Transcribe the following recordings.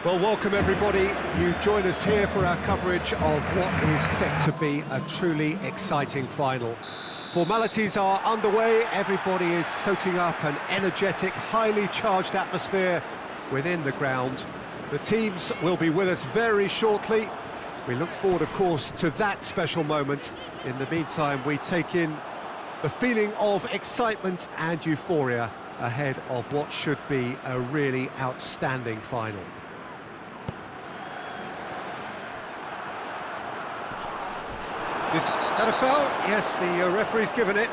Well, welcome everybody. You join us here for our coverage of what is set to be a truly exciting final. Formalities are underway, everybody is soaking up an energetic, highly charged atmosphere within the ground. The teams will be with us very shortly. We look forward, of course, to that special moment. In the meantime, we take in the feeling of excitement and euphoria ahead of what should be a really outstanding final. Is that a foul? Yes, the referee's given it.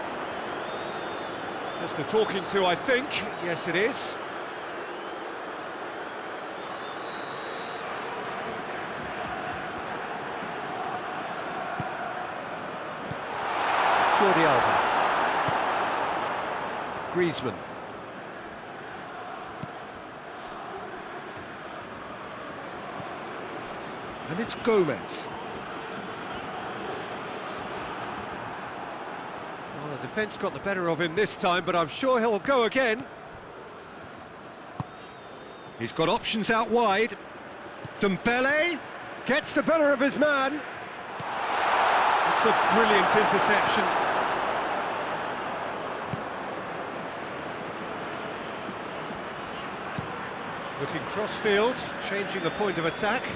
Just a talking to, I think. Yes, it is. Jordi Alba. Griezmann. And it's Gomez. Well, the defence got the better of him this time, but I'm sure he'll go again. He's got options out wide. Dembele gets the better of his man. It's a brilliant interception. Looking cross-field, changing the point of attack.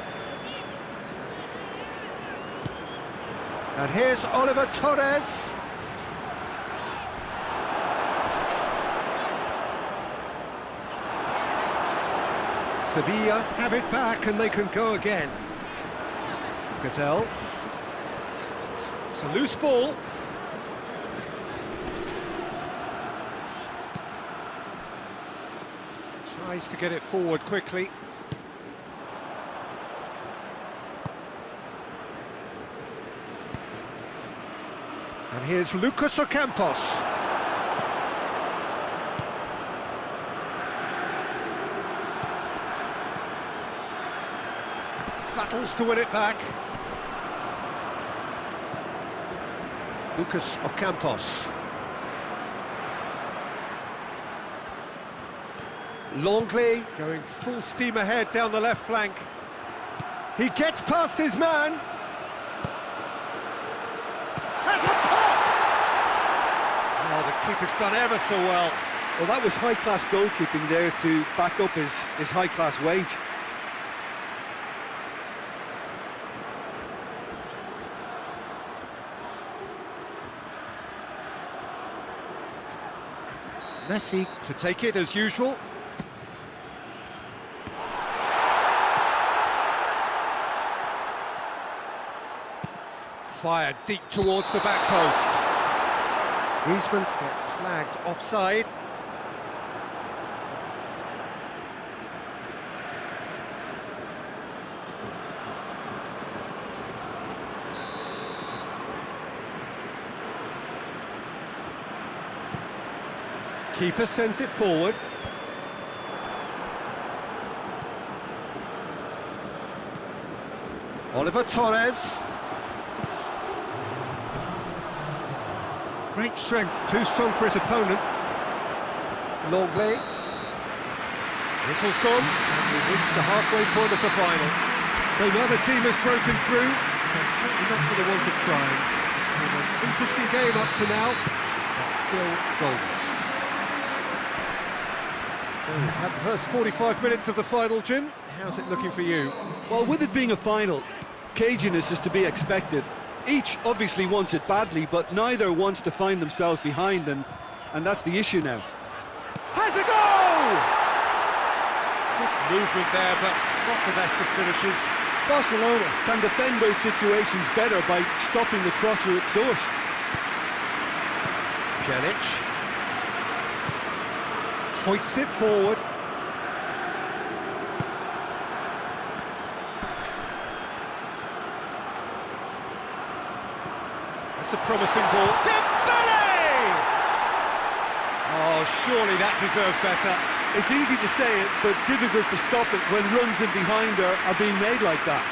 And here's Oliver Torres. Sevilla have it back and they can go again. Cadell. It's a loose ball. Tries to get it forward quickly. And here's Lucas Ocampos. Battles to win it back. Lucas Ocampos. Longley going full steam ahead down the left flank. He gets past his man. Has a pop! Oh, the keeper's done ever so well. Well, that was high-class goalkeeping there to back up his high-class wage. Messi to take it as usual. Fired deep towards the back post. Griezmann gets flagged offside. Keeper sends it forward. Oliver Torres. Great strength, too strong for his opponent. Longley. Whistle's gone, and we've reached the halfway point of the final. So neither team has broken through. They're certainly not for the want of trying. An interesting game up to now, but still goalless. So, at the first 45 minutes of the final, Jim, how's it looking for you? Well, with it being a final, caginess is to be expected. Each obviously wants it badly, but neither wants to find themselves behind, and that's the issue now. Has a goal! Good movement there, but not the best of finishes. Barcelona can defend those situations better by stopping the crosser at source. Pjanic hoists it forward. That's a promising ball. Dembele! Oh, surely that deserved better. It's easy to say it, but difficult to stop it when runs in behind are being made like that.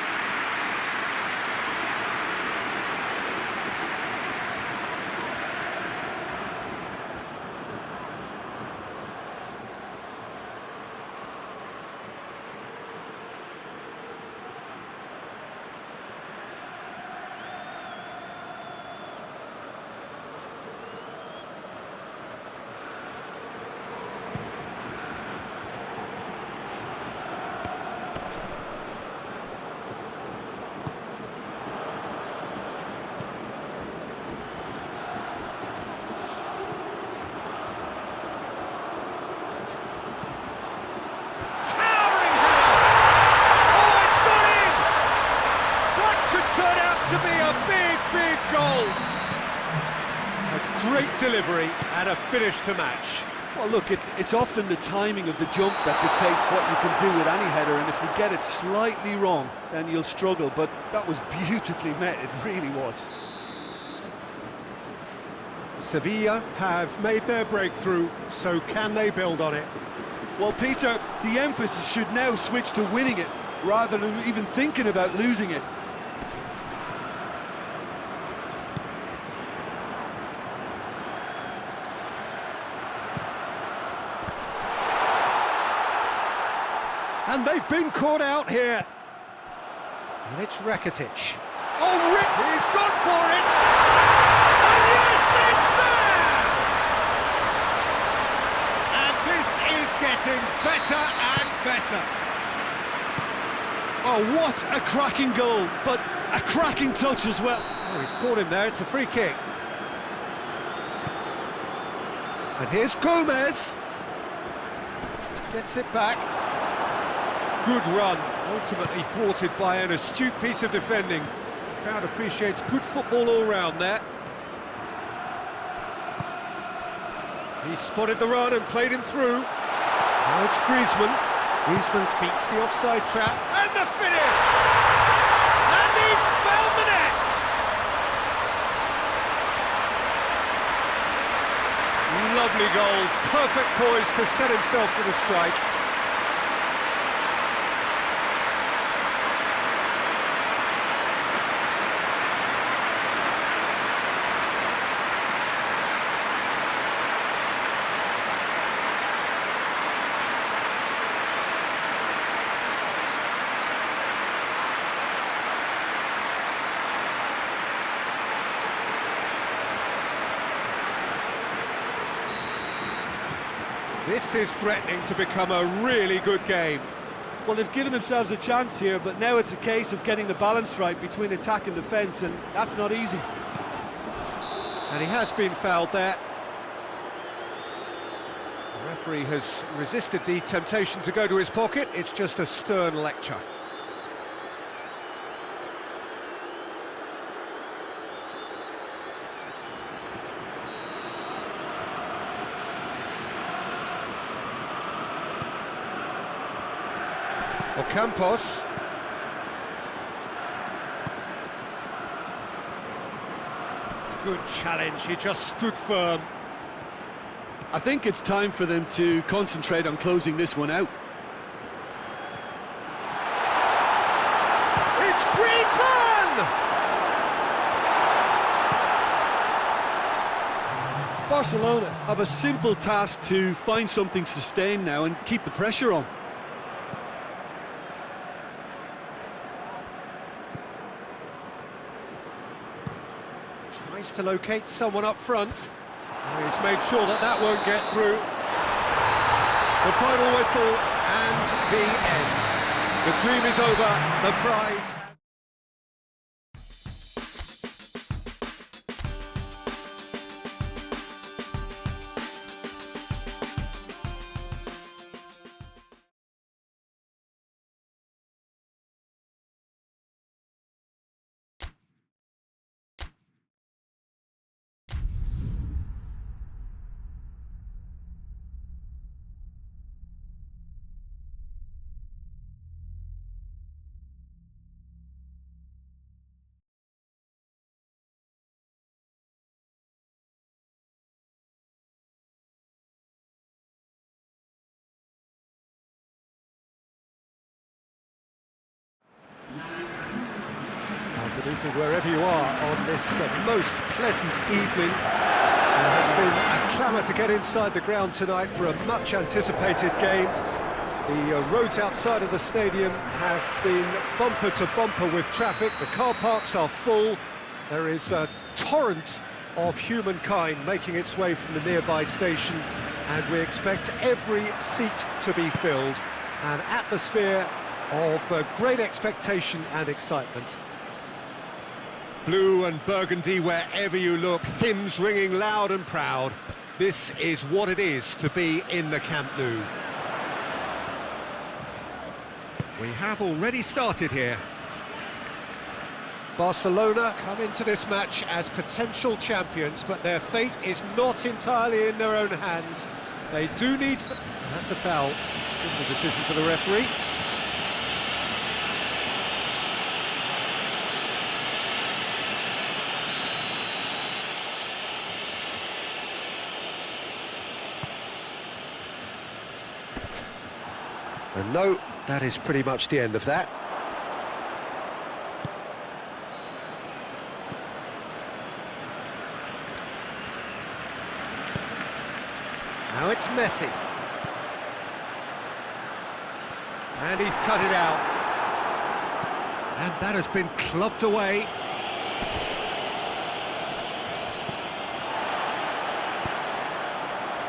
delivery and a finish to match. Well, look, it's often the timing of the jump that dictates what you can do with any header, and if you get it slightly wrong, then you'll struggle, but that was beautifully met, it really was. Sevilla have made their breakthrough, so can they build on it? Well, Peter, the emphasis should now switch to winning it, rather than even thinking about losing it. And they've been caught out here. And it's Rakitic. Oh, Rip, he's gone for it! And yes, it's there! And this is getting better and better. Oh, what a cracking goal, but a cracking touch as well. Oh, he's caught him there, it's a free kick. And here's Gomez. Gets it back. Good run, ultimately thwarted by an astute piece of defending. Crowd appreciates good football all round there. He spotted the run and played him through. Now it's Griezmann. Griezmann beats the offside trap, and the finish! And he's found the net! Lovely goal, perfect poise to set himself for the strike. This is threatening to become a really good game. Well, they've given themselves a chance here, but now it's a case of getting the balance right between attack and defence, and that's not easy. And he has been fouled there. The referee has resisted the temptation to go to his pocket. It's just a stern lecture. Ocampos. Good challenge, he just stood firm. I think it's time for them to concentrate on closing this one out. It's Griezmann! Barcelona have a simple task to find something sustained now and keep the pressure on. Tries to locate someone up front. He's made sure that that won't get through. The final whistle and the end. The dream is over, the prize. Good evening wherever you are on this most pleasant evening. There has been a clamour to get inside the ground tonight for a much anticipated game. The roads outside of the stadium have been bumper to bumper with traffic. The car parks are full. There is a torrent of humankind making its way from the nearby station, and we expect every seat to be filled. An atmosphere of great expectation and excitement. Blue and burgundy wherever you look, hymns ringing loud and proud. This is what it is to be in the Camp Nou. We have already started here. Barcelona come into this match as potential champions, but their fate is not entirely in their own hands. They do need... That's a foul. Simple decision for the referee. And no, that is pretty much the end of that. Now it's Messi. And he's cut it out. And that has been clubbed away.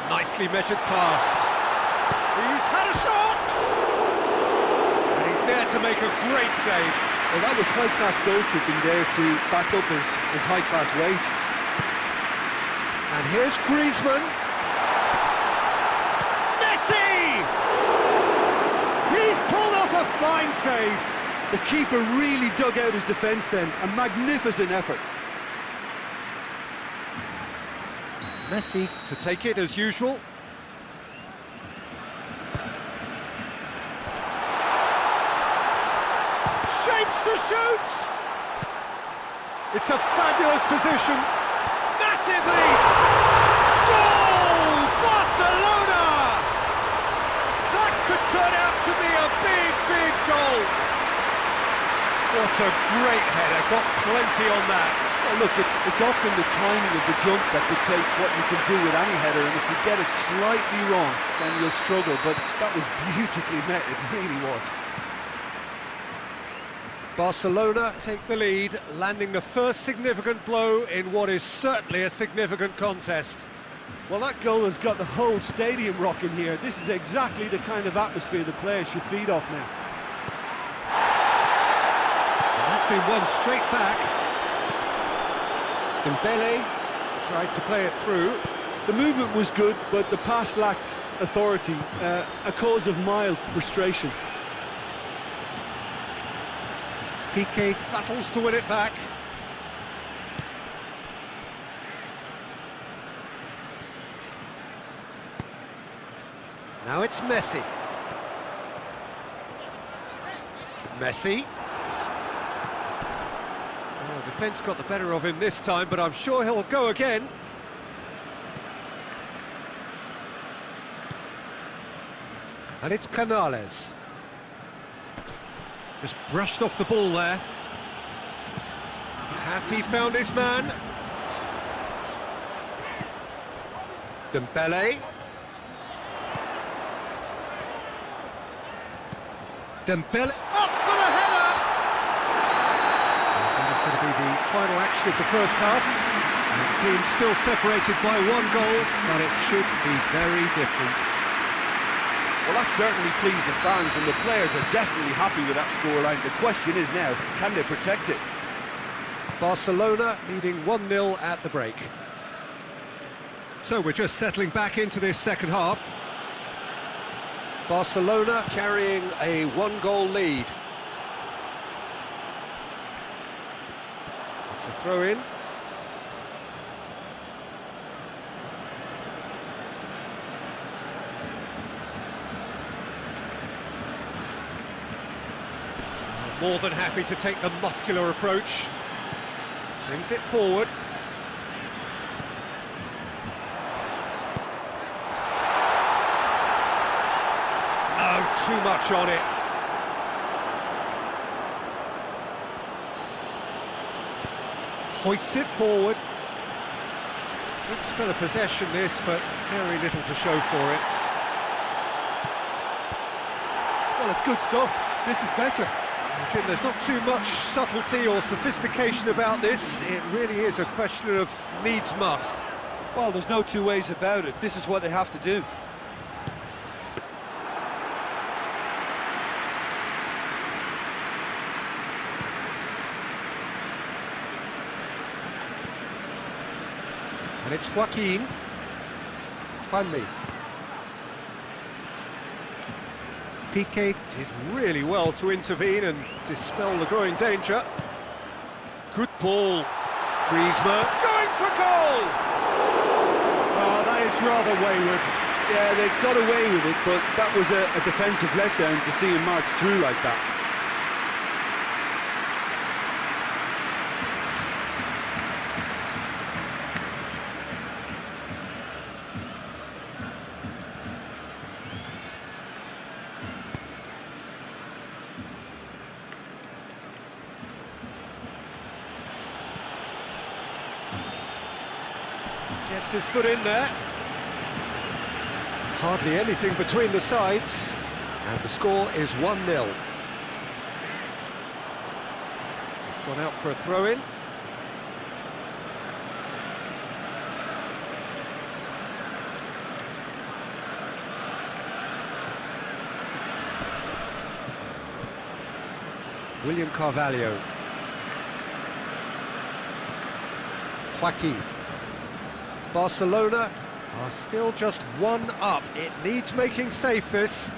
Nicely measured pass. He's had a shot! And he's there to make a great save. Well, that was high-class goalkeeping there to back up his high-class wage. And here's Griezmann. He's pulled off a fine save. The keeper really dug out his defence then. A magnificent effort. Messi to take it as usual. Shapes to shoot! It's a fabulous position. Massive lead! Goal! Barcelona! That could turn out to be a big, big goal. What a great header, got plenty on that. Well, look, it's often the timing of the jump that dictates what you can do with any header, and if you get it slightly wrong, then you'll struggle, but that was beautifully met, it really was. Barcelona take the lead, landing the first significant blow in what is certainly a significant contest. Well, that goal has got the whole stadium rocking here. This is exactly the kind of atmosphere the players should feed off now. And that's been won straight back. Dembele tried to play it through. The movement was good, but the pass lacked authority, a cause of mild frustration. Piqué battles to win it back. Now it's Messi. Messi. Oh, defence got the better of him this time, but I'm sure he'll go again. And it's Canales. Just brushed off the ball there. Has he found his man? Dembele. Dembele, up for the header! That is going to be the final action of the first half. The team still separated by one goal, but it should be very different. Well, that certainly pleased the fans, and the players are definitely happy with that scoreline. The question is now, can they protect it? Barcelona leading 1-0 at the break. So we're just settling back into this second half. Barcelona carrying a one-goal lead. It's a throw-in. More than happy to take the muscular approach. Brings it forward. Oh, too much on it. Hoists it forward. Good spell of possession this, but very little to show for it. Well, it's good stuff. This is better. Jim, there's not too much subtlety or sophistication about this. It really is a question of needs must. Well, there's no two ways about it. This is what they have to do. And it's Joaquin. Juanmi. Piqué did really well to intervene and dispel the growing danger. Good ball. Griezmann going for goal! Oh, that is rather wayward. Yeah, they got away with it, but that was a defensive letdown to see him march through like that. Gets his foot in there. Hardly anything between the sides, and the score is 1-0. It's gone out for a throw-in. William Carvalho. Joaquin. Barcelona are still just one up. It needs making safe, this.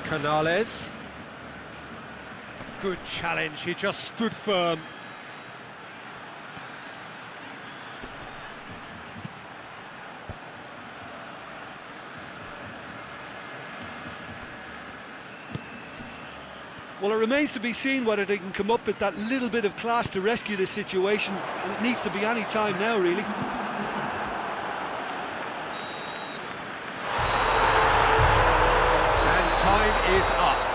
Canales. Good challenge, he just stood firm. Well, it remains to be seen whether they can come up with that little bit of class to rescue this situation, and it needs to be any time now, really. And time is up.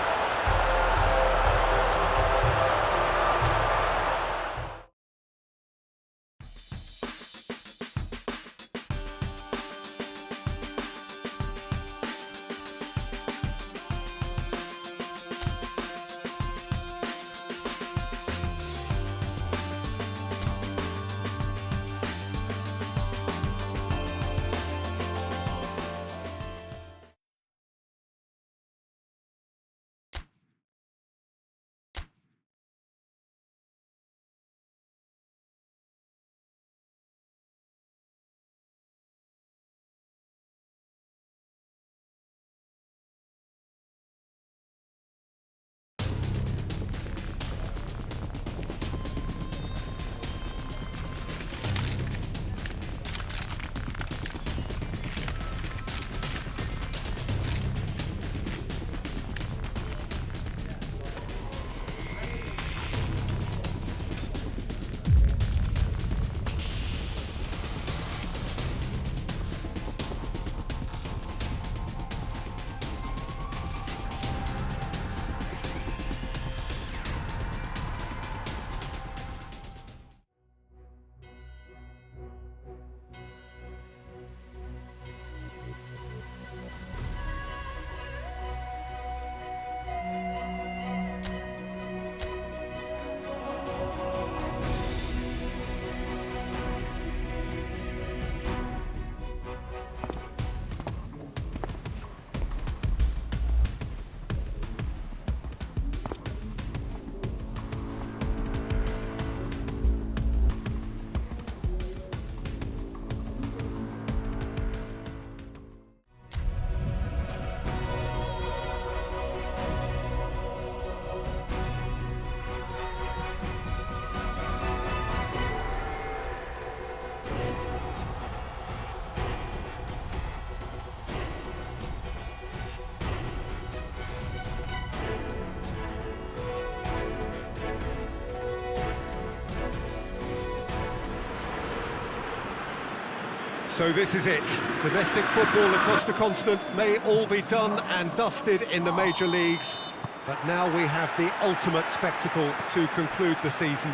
So this is it. Domestic football across the continent may all be done and dusted in the major leagues, but now we have the ultimate spectacle to conclude the season.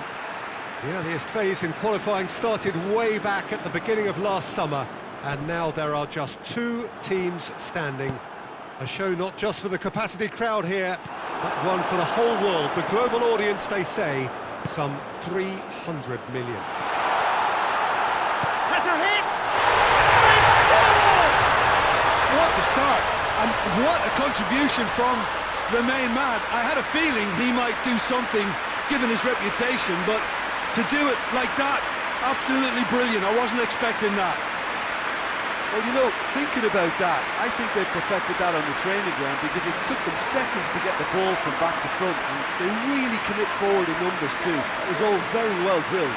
The earliest phase in qualifying started way back at the beginning of last summer, and now there are just two teams standing. A show not just for the capacity crowd here, but one for the whole world. The global audience, they say, some 300 million. Has a hit! What a start, and what a contribution from the main man. I had a feeling he might do something, given his reputation, but to do it like that, absolutely brilliant. I wasn't expecting that. Well, you know, thinking about that, I think they perfected that on the training ground because it took them seconds to get the ball from back to front, and they really commit forward in numbers too. It was all very well drilled.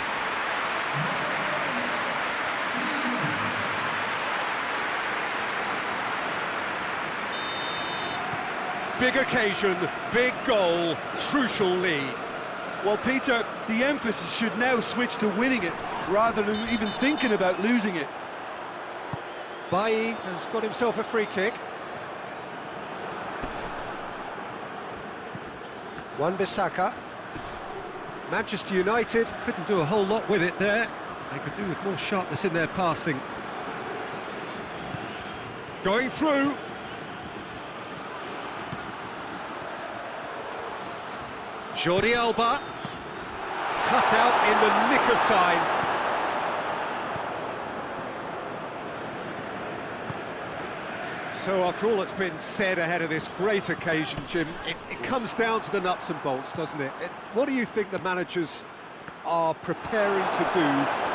Big occasion, big goal, crucial lead. Well, Peter, the emphasis should now switch to winning it rather than even thinking about losing it. Bailly has got himself a free kick. Wan-Bissaka. Manchester United couldn't do a whole lot with it there. They could do with more sharpness in their passing. Going through. Jordi Alba. Cut out in the nick of time. So after all that's been said ahead of this great occasion, Jim, it comes down to the nuts and bolts, doesn't it? What do you think the managers are preparing to do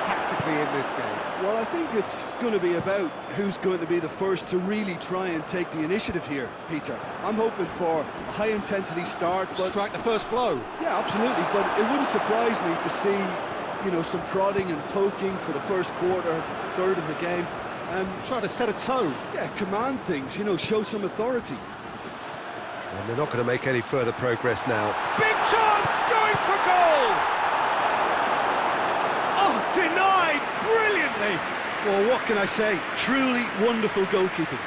tactically in this game? Well, I think it's going to be about who's going to be the first to really try and take the initiative here, Peter. I'm hoping for a high-intensity start, but... Strike the first blow. Yeah, absolutely, but it wouldn't surprise me to see, you know, some prodding and poking for the first quarter, third of the game. Try to set a tone. Yeah, command things, you know, show some authority. And they're not going to make any further progress now. Big chance, going for goal! Oh, denied brilliantly! Well, what can I say? Truly wonderful goalkeeping.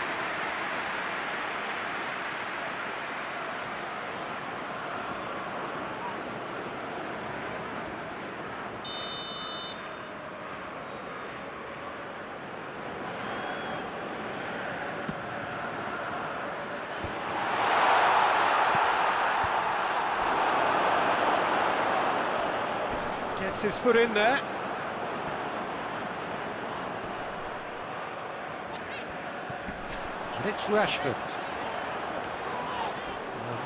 Gets his foot in there. And it's Rashford.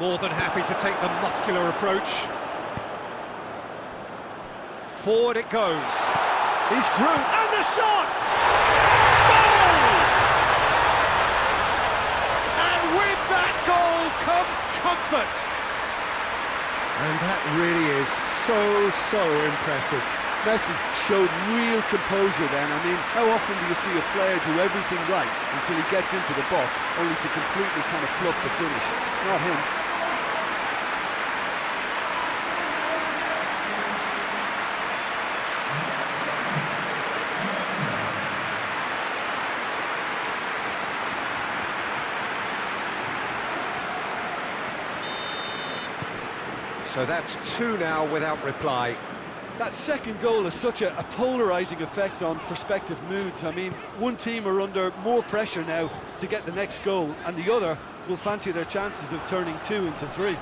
More than happy to take the muscular approach. Forward it goes. He's through. And the shot! Goal! And with that goal comes comfort. And that really is so impressive. Messi showed real composure then. I mean, how often do you see a player do everything right until he gets into the box, only to completely kind of fluff the finish? Not him. So that's two now without reply. That second goal has such a polarising effect on prospective moods. I mean, one team are under more pressure now to get the next goal, and the other will fancy their chances of turning 2 into 3.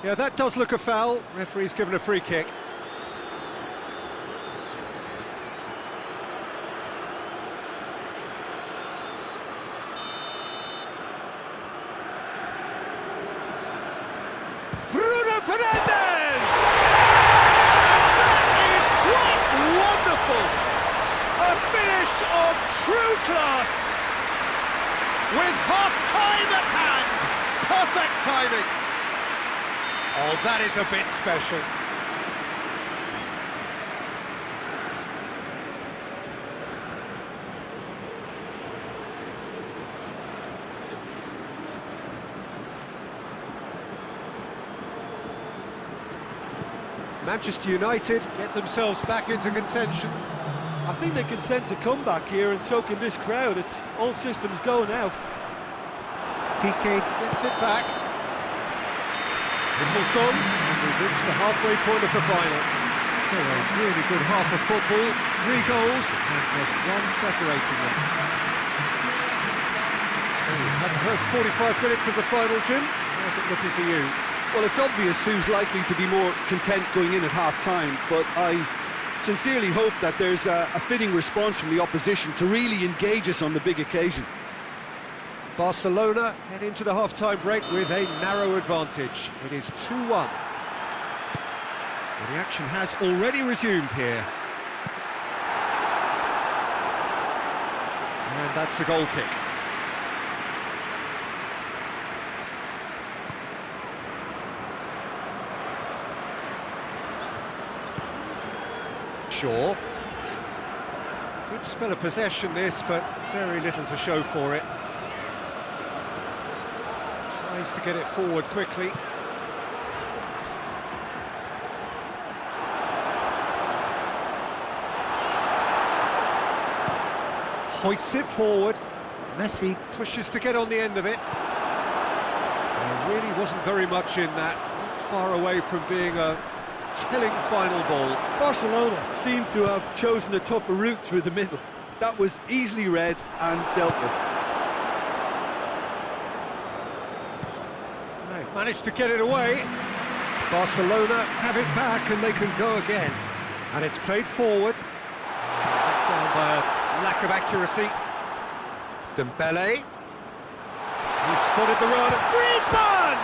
Yeah, that does look a foul. Referee's given a free kick. Fernandez! And that is quite wonderful! A finish of true class! With half-time at hand! Perfect timing! Oh, that is a bit special. Manchester United get themselves back into contention. I think they can sense a comeback here, and so can this crowd. It's all systems go now. Piqué gets it back. Whistle's gone, and we've reached the halfway point of the final. So a really good half of football, 3 goals, and just one separating them. And we've had the first 45 minutes of the final, Jim. How's it looking for you? Well, it's obvious who's likely to be more content going in at half-time, but I sincerely hope that there's a fitting response from the opposition to really engage us on the big occasion. Barcelona head into the half-time break with a narrow advantage. It is 2-1. Well, the action has already resumed here. That's a goal kick. Shaw. Good spell of possession this, but very little to show for it. Tries to get it forward quickly. Hoists it forward. Messi pushes to get on the end of it. There really wasn't very much in that. Not far away from being a telling final ball. Barcelona seemed to have chosen a tougher route through the middle. That was easily read and dealt with. They've managed to get it away. Barcelona have it back and they can go again. And it's played forward. Down by a lack of accuracy. Dembele. He spotted the run. Griezmann!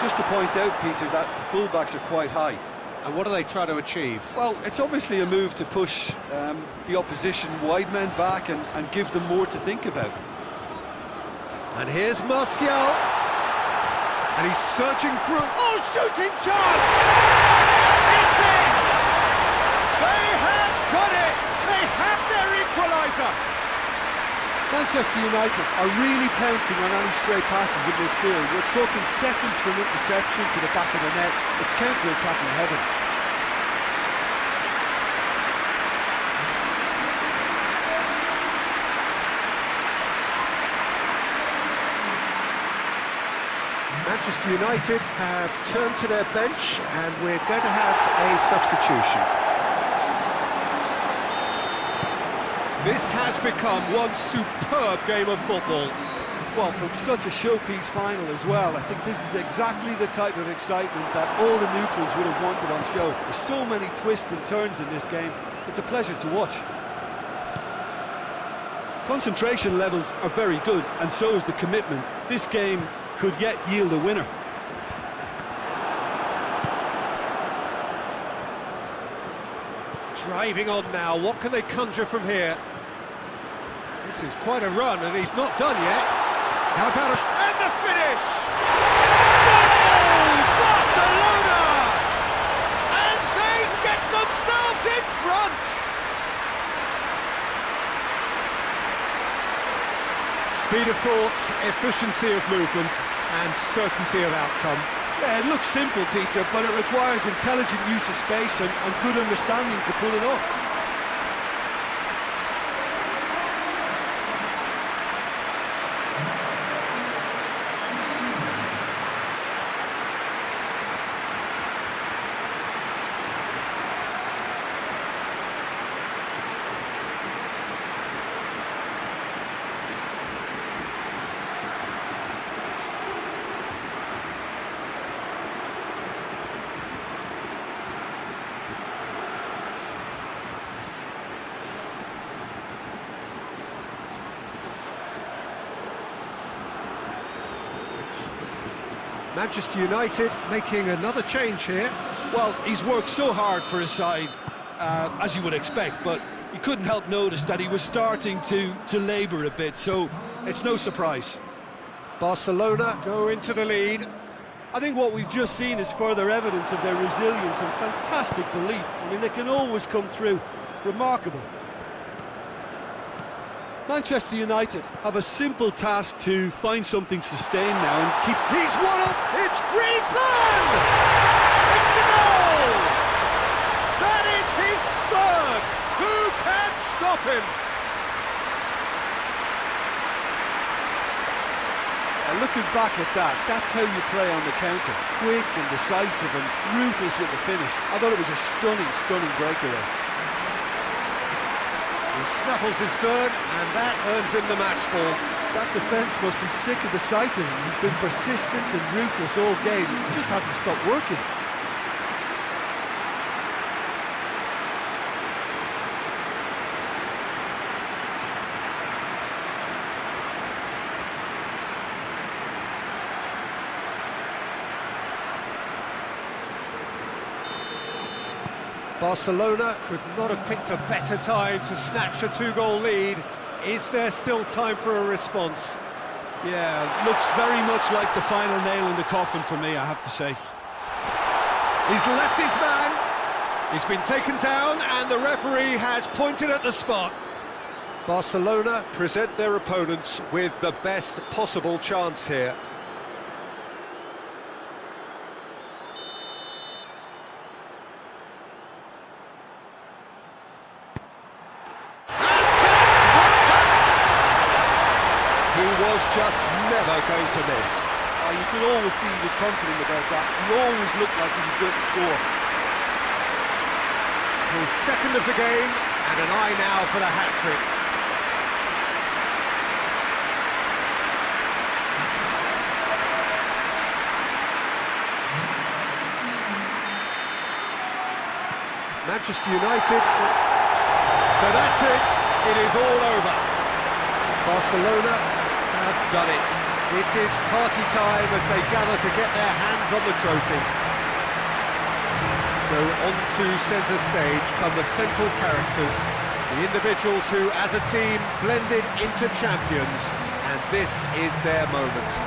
Just to point out, Peter, that the fullbacks are quite high. And what do they try to achieve? Well, it's obviously a move to push the opposition wide men back and give them more to think about. And here's Martial. And he's surging through. Oh, shooting chance! It's in! They have got it! They have their equaliser! Manchester United are really pouncing on any stray passes in midfield. We're talking seconds from interception to the back of the net. It's counter-attacking heaven. Manchester United have turned to their bench and we're going to have a substitution. This has become one superb game of football. Well, from such a showpiece final as well, I think this is exactly the type of excitement that all the neutrals would have wanted on show. There's so many twists and turns in this game. It's a pleasure to watch. Concentration levels are very good, and so is the commitment. This game could yet yield a winner. Driving on now, what can they conjure from here? This is quite a run, and he's not done yet. How about and the finish! Goal! Barcelona! And they get themselves in front! Speed of thought, efficiency of movement, and certainty of outcome. Yeah, it looks simple, Peter, but it requires intelligent use of space and good understanding to pull it off. Manchester United making another change here. Well, he's worked so hard for his side, as you would expect, but you couldn't help notice that he was starting to labour a bit, so it's no surprise. Barcelona go into the lead. I think what we've just seen is further evidence of their resilience and fantastic belief. I mean, they can always come through. Remarkable. Manchester United have a simple task to find something sustained now and keep... He's one up! It's Griezmann! It's a goal! That is his third! Who can stop him? Looking back at that, that's how you play on the counter. Quick and decisive and ruthless with the finish. I thought it was a stunning breakaway. He snuffles his third, and that earns him the match ball. That defence must be sick of the sight of him. He's been persistent and ruthless all game. He just hasn't stopped working. Barcelona could not have picked a better time to snatch a two-goal lead. Is there still time for a response? Yeah, looks very much like the final nail in the coffin for me, I have to say. He's left his man, he's been taken down, and the referee has pointed at the spot. Barcelona present their opponents with the best possible chance here. He was just never going to miss. Oh, you could always see he was confident about that. He always looked like he was going to score. His second of the game, and an eye now for the hat-trick. Manchester United. So that's it. It is all over. Barcelona have done it. It is party time as they gather to get their hands on the trophy. So onto centre stage come the central characters, the individuals who, as a team, blended into champions, and this is their moment.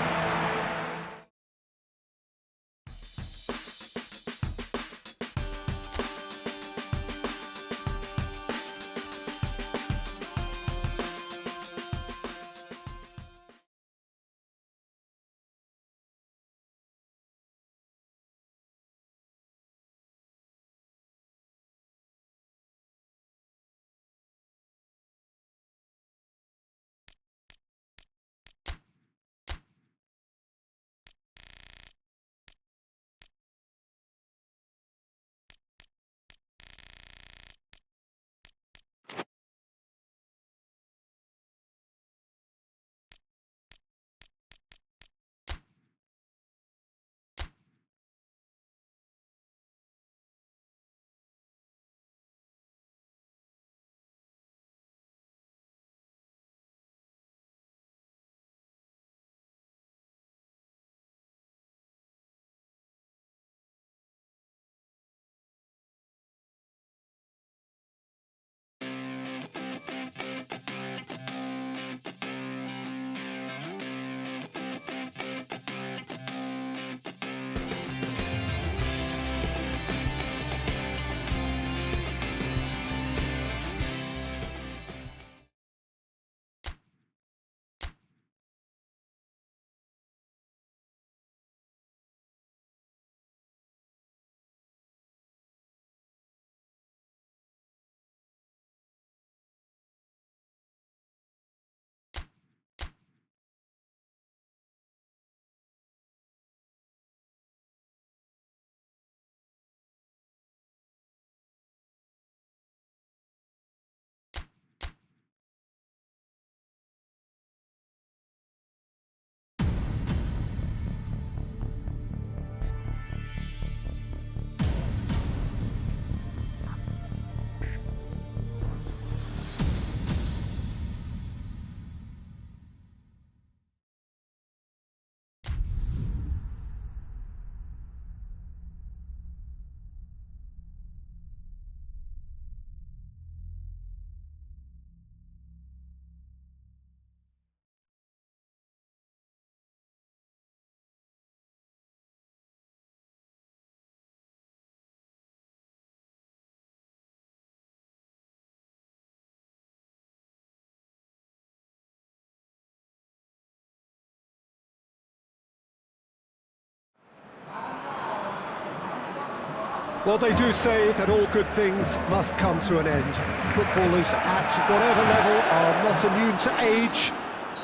Well, they do say that all good things must come to an end. Footballers at whatever level are not immune to age,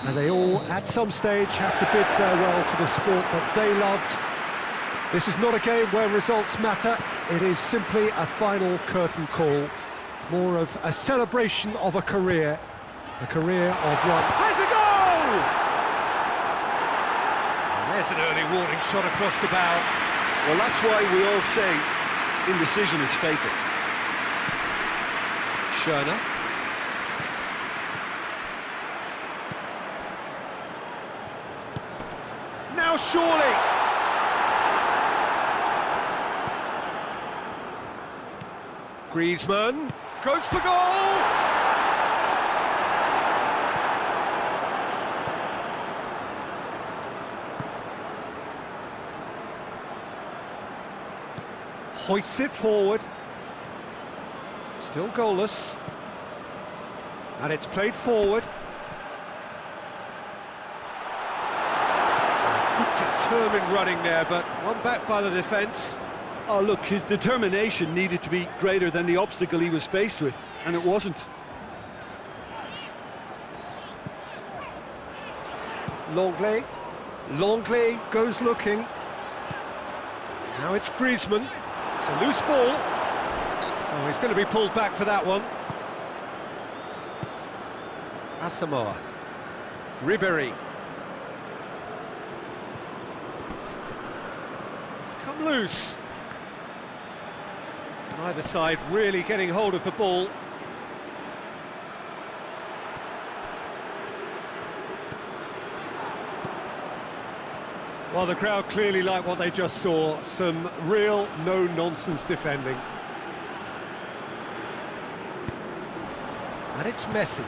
and they all, at some stage, have to bid farewell to the sport that they loved. This is not a game where results matter. It is simply a final curtain call. More of a celebration of a career of one. Has a goal! And there's an early warning shot across the bow. Well, that's why we all say indecision is fatal. Schöner. Now surely! Griezmann goes for goal! Hoists it forward. Still goalless. And it's played forward. Good determined running there, but one back by the defence. Oh, look, his determination needed to be greater than the obstacle he was faced with, and it wasn't. Longley goes looking. Now it's Griezmann. It's a loose ball. Oh, he's going to be pulled back for that one. Asamoah. Ribéry. It's come loose. Neither side really getting hold of the ball. Well, the crowd clearly like what they just saw. Some real no-nonsense defending. And it's Messi.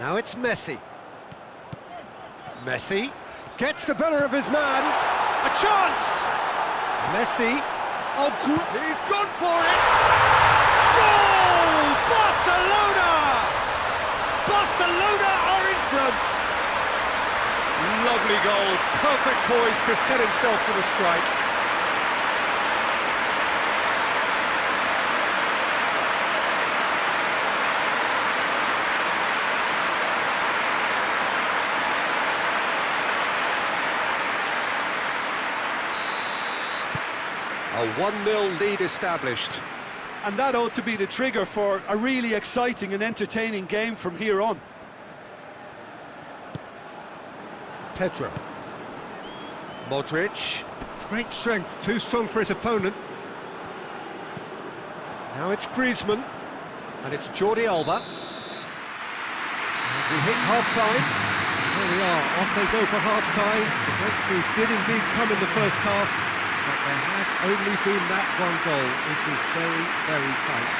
Now it's Messi. Messi gets the better of his man. A chance! Messi. Oh, he's gone for it! Goal! Barcelona! Barcelona are in front. Lovely goal. Perfect poise to set himself for the strike. A 1-0 lead established. And that ought to be the trigger for a really exciting and entertaining game from here on. Pedro. Modric. Great strength, too strong for his opponent. Now it's Griezmann. And it's Jordi Alba. And we hit half-time. There we are, off they go for half-time. The breakthrough did indeed come in the first half, but there has only been that one goal. It was very, very tight.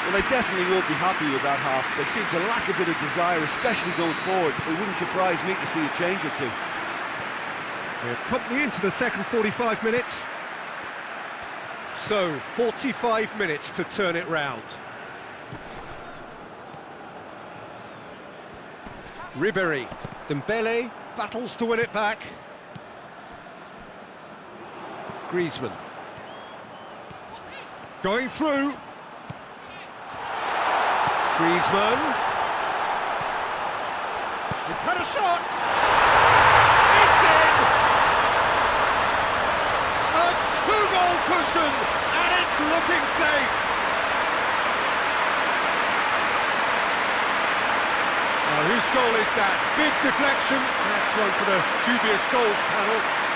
Well, they definitely won't be happy with that half. They seem to lack a bit of desire, especially going forward. It wouldn't surprise me to see a change or two. We're promptly into the second 45 minutes. So, 45 minutes to turn it round. Ribéry. Dembele battles to win it back. Griezmann. Going through. Griezmann. He's had a shot. It's in. A two-goal cushion, and it's looking safe. Now, whose goal is that? Big deflection. That's one for the dubious goals panel.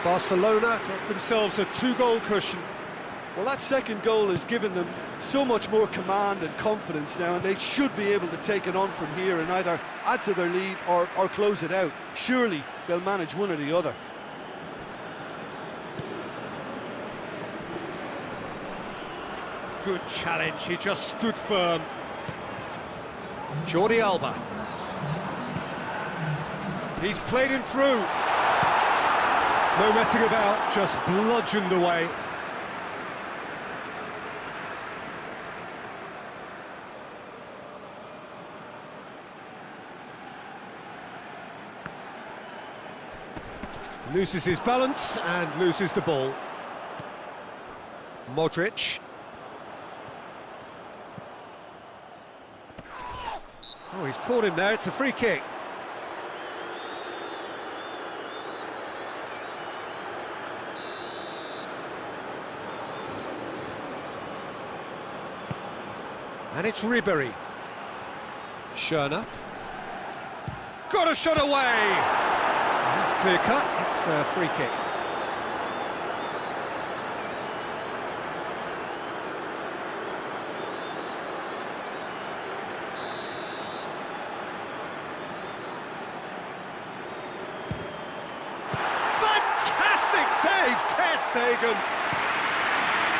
Barcelona got themselves a two-goal cushion. Well, that second goal has given them so much more command and confidence now, and they should be able to take it on from here and either add to their lead or close it out. Surely they'll manage one or the other. Good challenge, he just stood firm. Jordi Alba. He's played him through. No messing about, just bludgeoned away. Loses his balance and loses the ball. Modric. Oh, he's caught him there, it's a free kick. And it's Ribery. Schöne. Got a shot away! That's clear cut, it's a free kick. Fantastic save, Ter Stegen!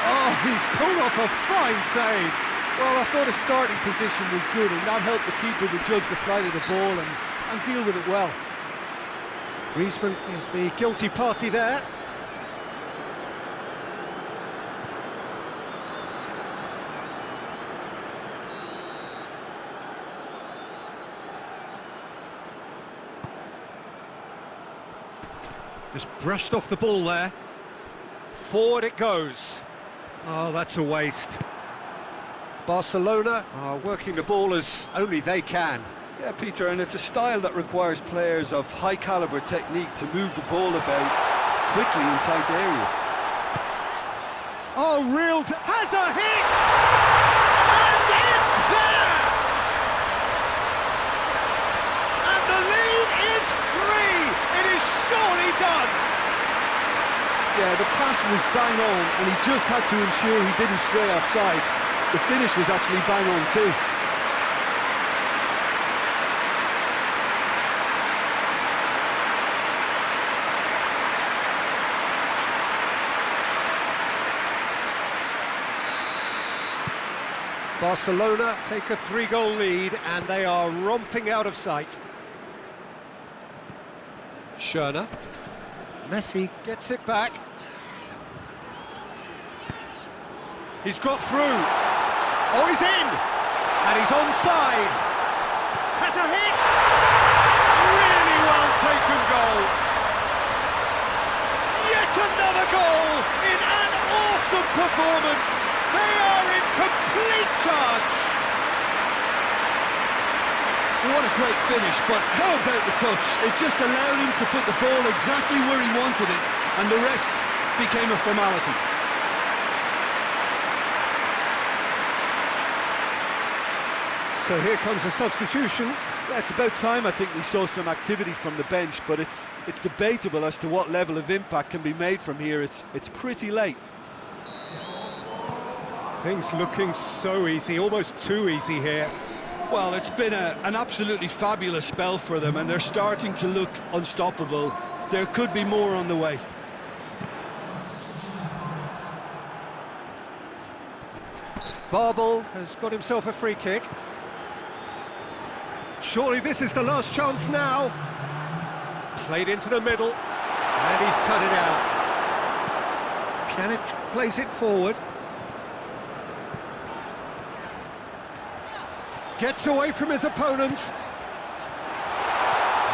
Oh, he's pulled off a fine save. Well, I thought his starting position was good, and that helped the keeper to judge the flight of the ball and deal with it well. Griezmann is the guilty party there. Just brushed off the ball there. Forward it goes. Oh, that's a waste. Barcelona are working the ball as only they can. Yeah, Peter, and it's a style that requires players of high-caliber technique to move the ball about quickly in tight areas. Oh, has a hit! And it's there! And the lead is 3! It is surely done! Yeah, the pass was bang on, and he just had to ensure he didn't stray offside. The finish was actually bang on too. Barcelona take a 3-goal lead and they are romping out of sight. Schöne. Messi gets it back. He's got through. Oh, he's in! And he's onside. Has a hit! Really well taken goal. Yet another goal in an awesome performance. They are in complete charge. What a great finish, but how about the touch? It just allowed him to put the ball exactly where he wanted it, and the rest became a formality. So here comes a substitution. Yeah, it's about time I think we saw some activity from the bench, but it's debatable as to what level of impact can be made from here. It's pretty late. Things looking so easy, almost too easy here. Well, it's been an absolutely fabulous spell for them, and they're starting to look unstoppable. There could be more on the way. Barbel has got himself a free kick. Surely this is the last chance now. Played into the middle, and he's cut it out. Pjanic plays it forward. Gets away from his opponents.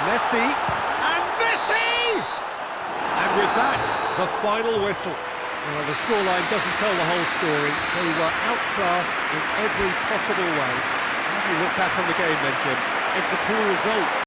Messi, and Messi! And with that, the final whistle. Well, the scoreline doesn't tell the whole story. They were outclassed in every possible way. How do you look back on the game then, Jim? It's a poor result.